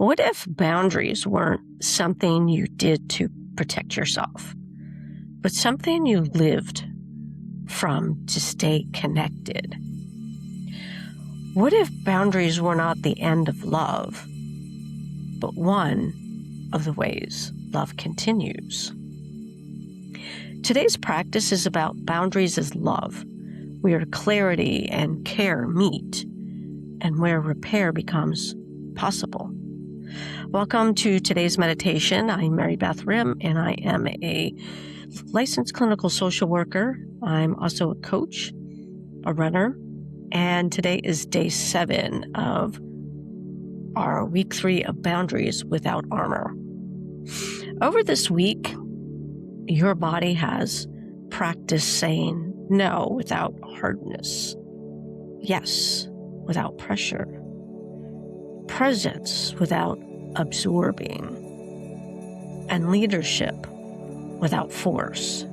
What if boundaries weren't something you did to protect yourself, but something you lived from to stay connected? What if boundaries were not the end of love, but one of the ways love continues? Today's practice is about boundaries as love, where clarity and care meet, and where repair becomes possible. Welcome to today's meditation. I'm Mary Beth Rim, and I am a licensed clinical social worker. I'm also a coach, a runner, and today is day 7 of our week 3 of Boundaries Without Armor. Over this week, your body has practiced saying no without hardness, yes without pressure, presence without absorbing, and leadership without force.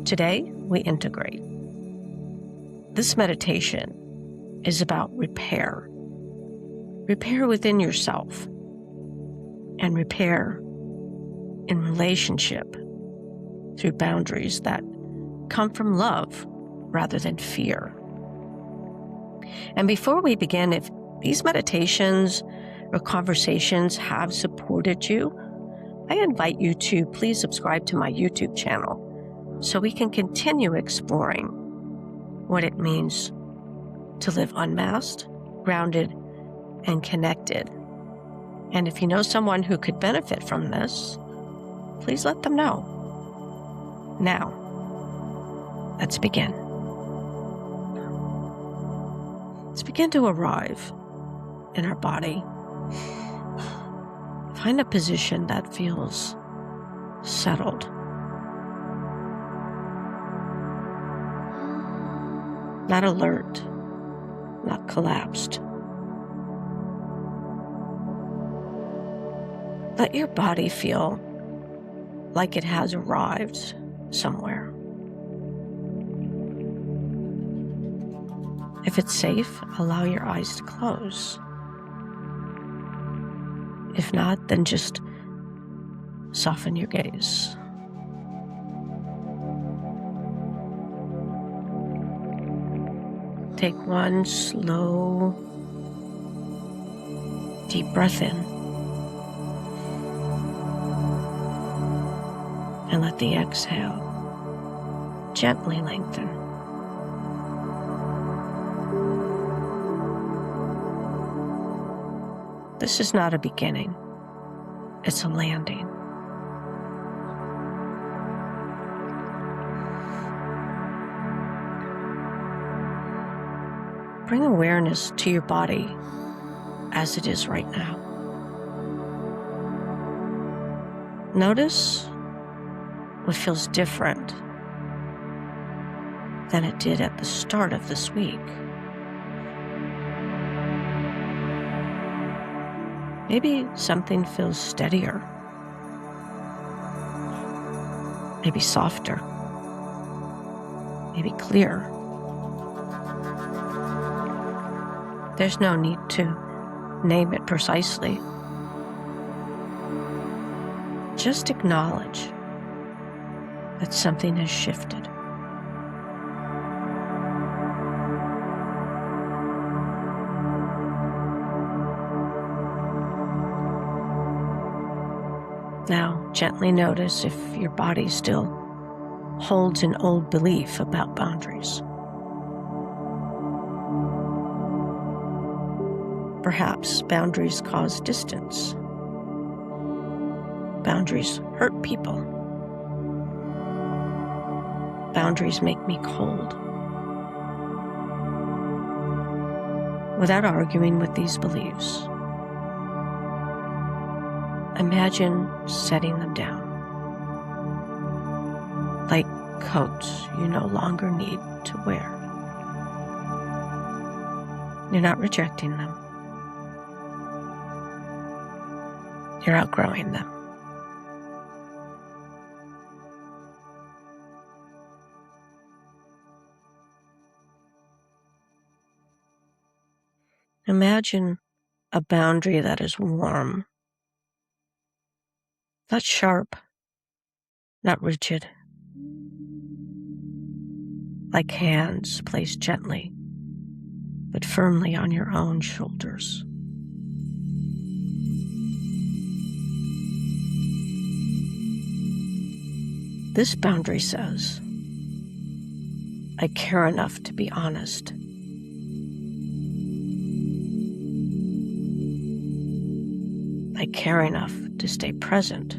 Today, we integrate. This meditation is about repair. Repair within yourself and repair in relationship through boundaries that come from love rather than fear. And before we begin, if these meditations or conversations have supported you, I invite you to please subscribe to my YouTube channel so we can continue exploring what it means to live unmasked, grounded, and connected. And if you know someone who could benefit from this, please let them know. Now, let's begin. Let's begin to arrive in our body. Find a position that feels settled. Not alert, not collapsed. Let your body feel like it has arrived somewhere. If it's safe, allow your eyes to close. If not, then just soften your gaze. Take one slow, deep breath in, and let the exhale gently lengthen. This is not a beginning, it's a landing. Bring awareness to your body as it is right now. Notice what feels different than it did at the start of this week. Maybe something feels steadier, maybe softer, maybe clearer. There's no need to name it precisely. Just acknowledge that something has shifted. Now, gently notice if your body still holds an old belief about boundaries. Perhaps boundaries cause distance. Boundaries hurt people. Boundaries make me cold. Without arguing with these beliefs, imagine setting them down, like coats you no longer need to wear. You're not rejecting them. You're outgrowing them. Imagine a boundary that is warm, not sharp, not rigid, like hands placed gently but firmly on your own shoulders. This boundary says, I care enough to be honest. I care enough to stay present.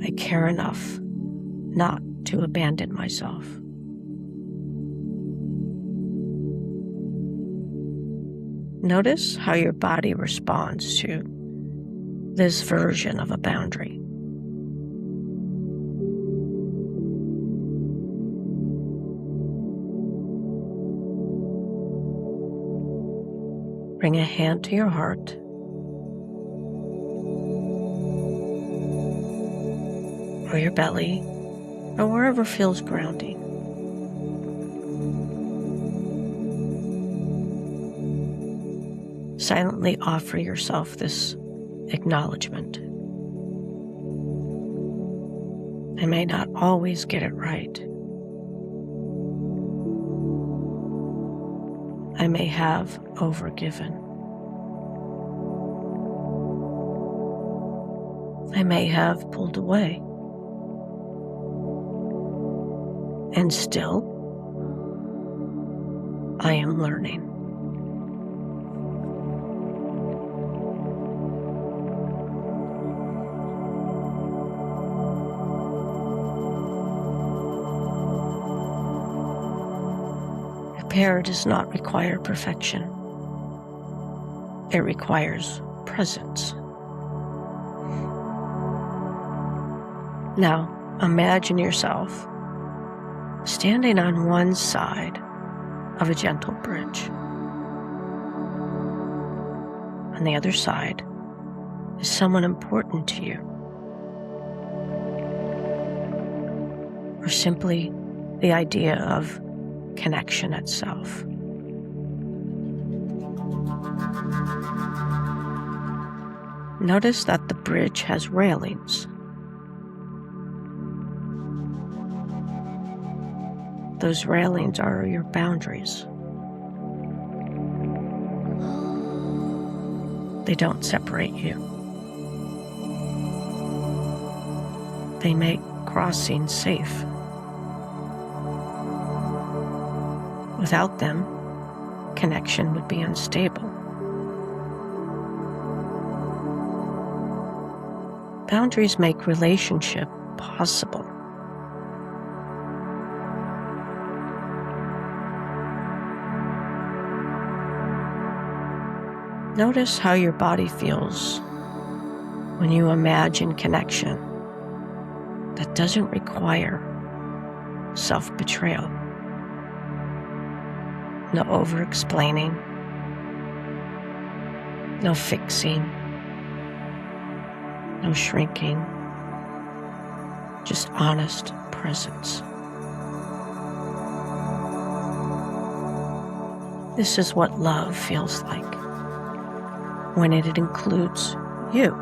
I care enough not to abandon myself. Notice how your body responds to this version of a boundary. Bring a hand to your heart. Or your belly, or wherever feels grounding. Silently offer yourself this acknowledgement. I may not always get it right. I may have overgiven. I may have pulled away. And still, I am learning. Repair does not require perfection. It requires presence. Now, imagine yourself standing on one side of a gentle bridge. On the other side is someone important to you, or simply the idea of connection itself. Notice that the bridge has railings. Those railings are your boundaries. They don't separate you. They make crossing safe. Without them, connection would be unstable. Boundaries make relationship possible. Notice how your body feels when you imagine connection that doesn't require self-betrayal. No over-explaining, no fixing, no shrinking, just honest presence. This is what love feels like when it includes you.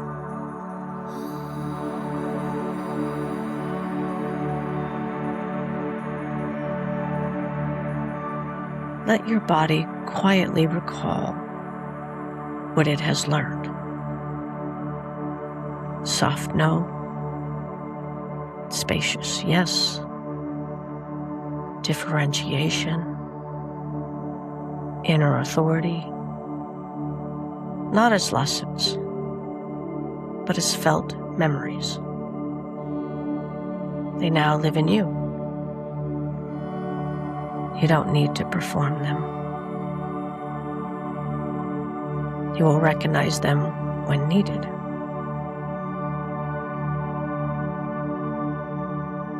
Let your body quietly recall what it has learned. Soft no, spacious yes, differentiation, inner authority, not as lessons, but as felt memories. They now live in you. You don't need to perform them. You will recognize them when needed.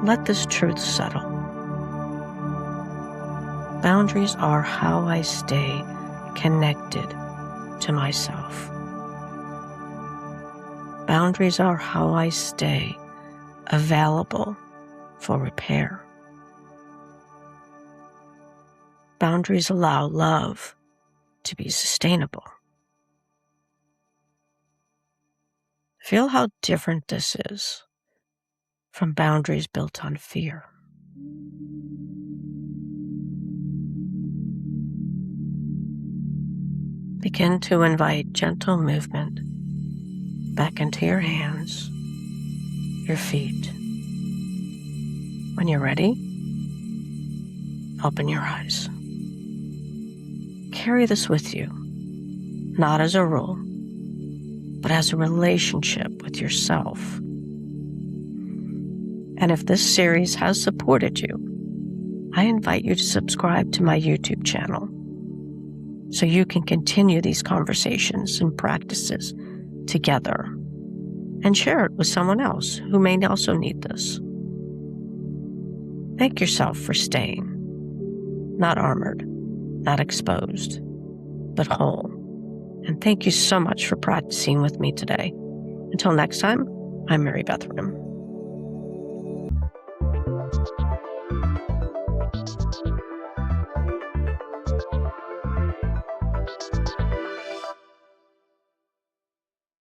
Let this truth settle. Boundaries are how I stay connected to myself. Boundaries are how I stay available for repair. Boundaries allow love to be sustainable. Feel how different this is from boundaries built on fear. Begin to invite gentle movement back into your hands, your feet. When you're ready, open your eyes. Carry this with you, not as a rule, but as a relationship with yourself. And if this series has supported you, I invite you to subscribe to my YouTube channel so you can continue these conversations and practices together and share it with someone else who may also need this. Thank yourself for staying, not armored, not exposed, but whole. And thank you so much for practicing with me today. Until next time, I'm Mary Beth Rim.